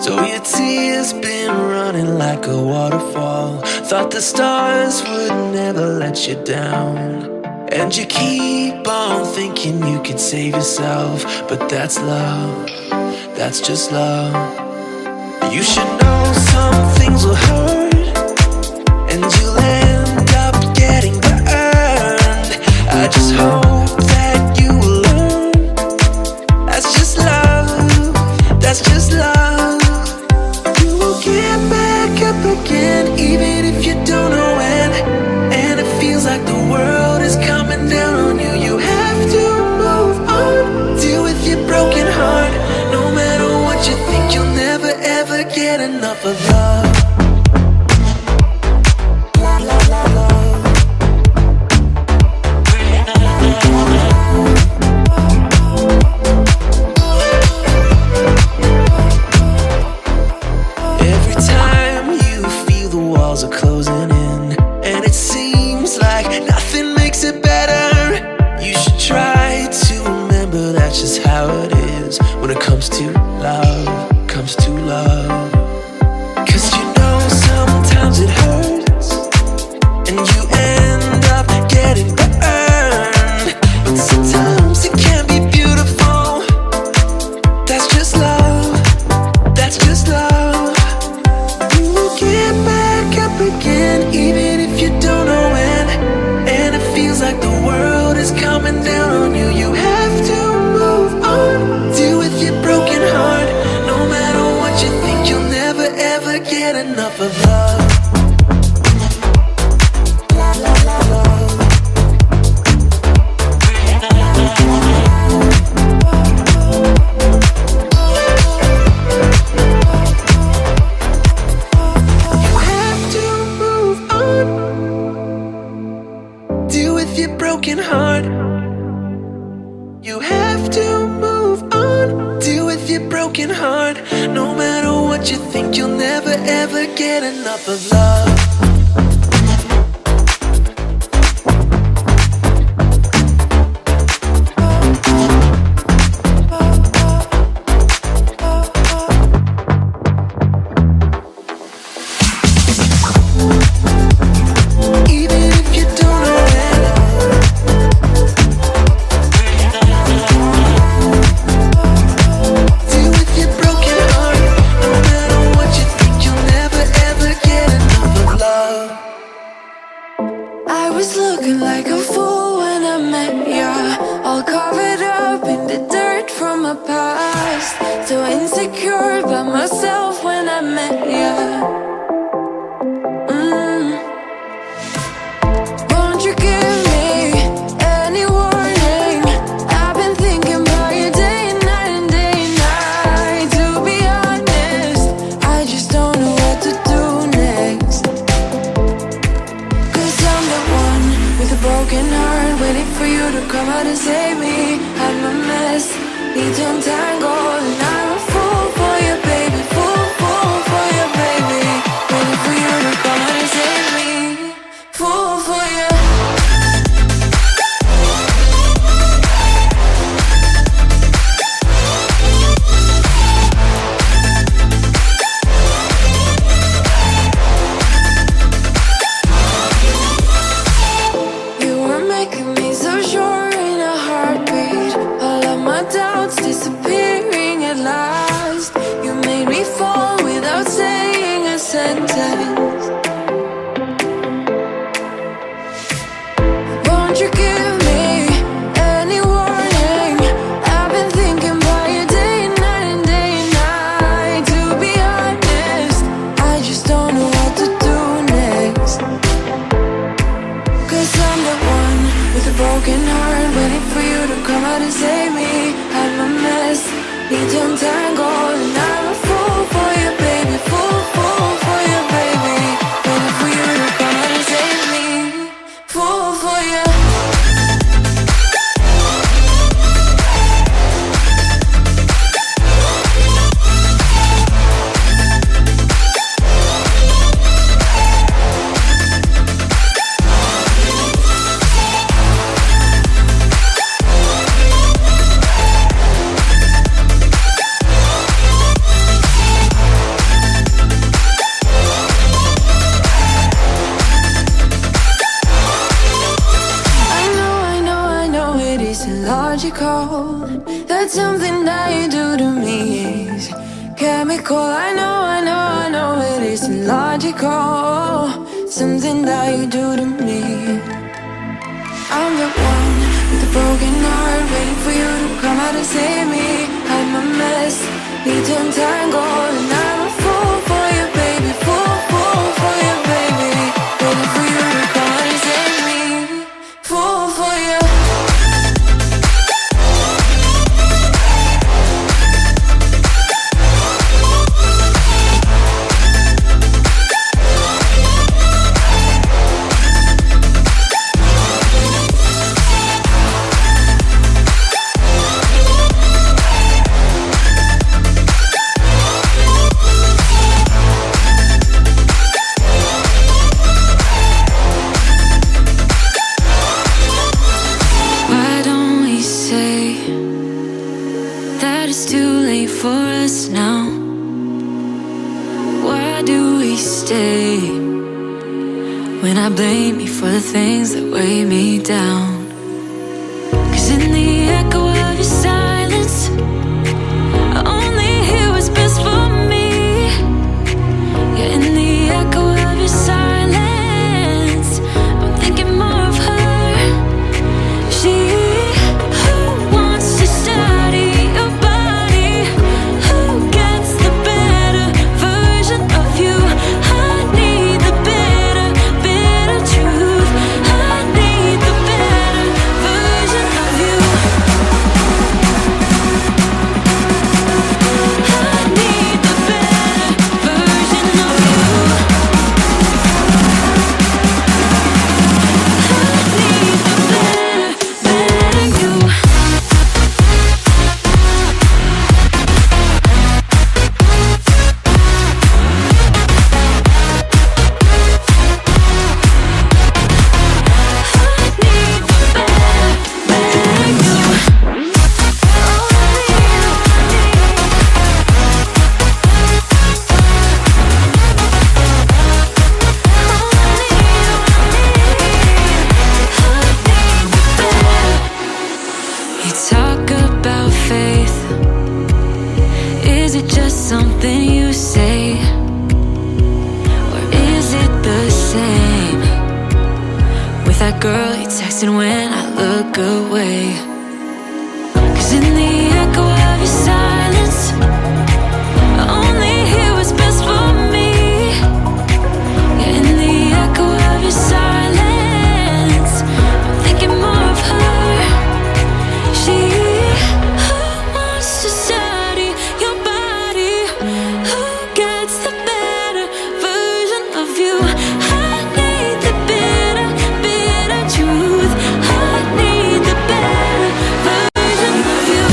So your tears been running like a waterfall. Thought the stars would never let you down, and you keep on thinking you could save yourself. But that's love, that's just love. You should know some things will hurt, and you'll end up getting burned. I just hope that you will learn. That's just love, that's just love. Get back up again, even if you don't know when. And it feels like the world is coming down on you. You have to move on, deal with your broken heart. No matter what you think, you'll never ever get enough of love. Making me so sure in a heartbeat. I know it isn't logical. Something that you do to me. I'm the one with the broken heart, waiting for you to come out and save me. I'm a mess, need to untangle, and I'm a fool for you, baby. Fool for you, baby. Waiting for you to come out and save me. Fool for you. For us now, why do we stay when I blame you for the things that weigh me down? 'Cause in the echo of your silence, I only hear what's best for me. Yeah, in the echo of your silence, I'm thinking more of her. She who wants to study your body, who gets the better version of you. I need the better, bitter truth. I need the better version of you. I need the better version of you. I need the better you. You talk about faith. Is it just something you say? Or is it the same with that girl you texting when I look away? 'Cause in the echo of your silence, I only hear what's best for me. Yeah, in the echo of your silence, I'm thinking more of her. She who wants to study your body, who gets the better version of you. I need the bitter, bitter truth. I need the better version of you.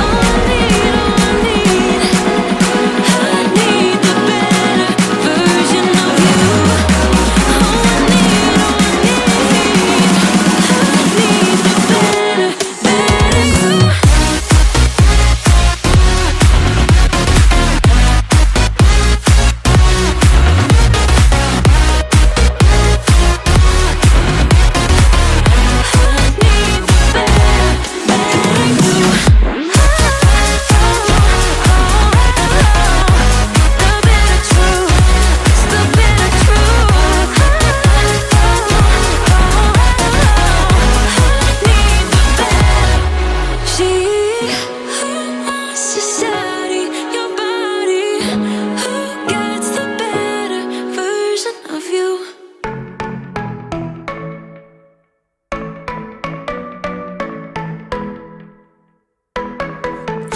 Oh, I need, oh, I need. I need the better version of you. Oh, I need, oh, I need. I need the better, better you.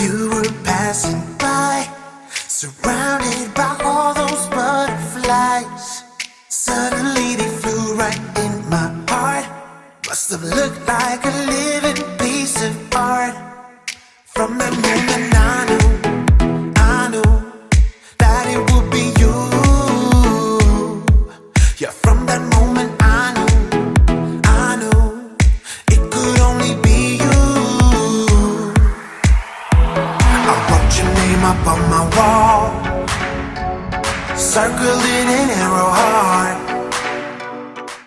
You were passing by, surrounded by all those butterflies. Suddenly they flew right in my heart. Must have looked like a living piece of art. From that moment I knew that it would be you. Yeah, from that moment I knew it could only be you. I wrote your name up on my wall, circled in an arrow heart.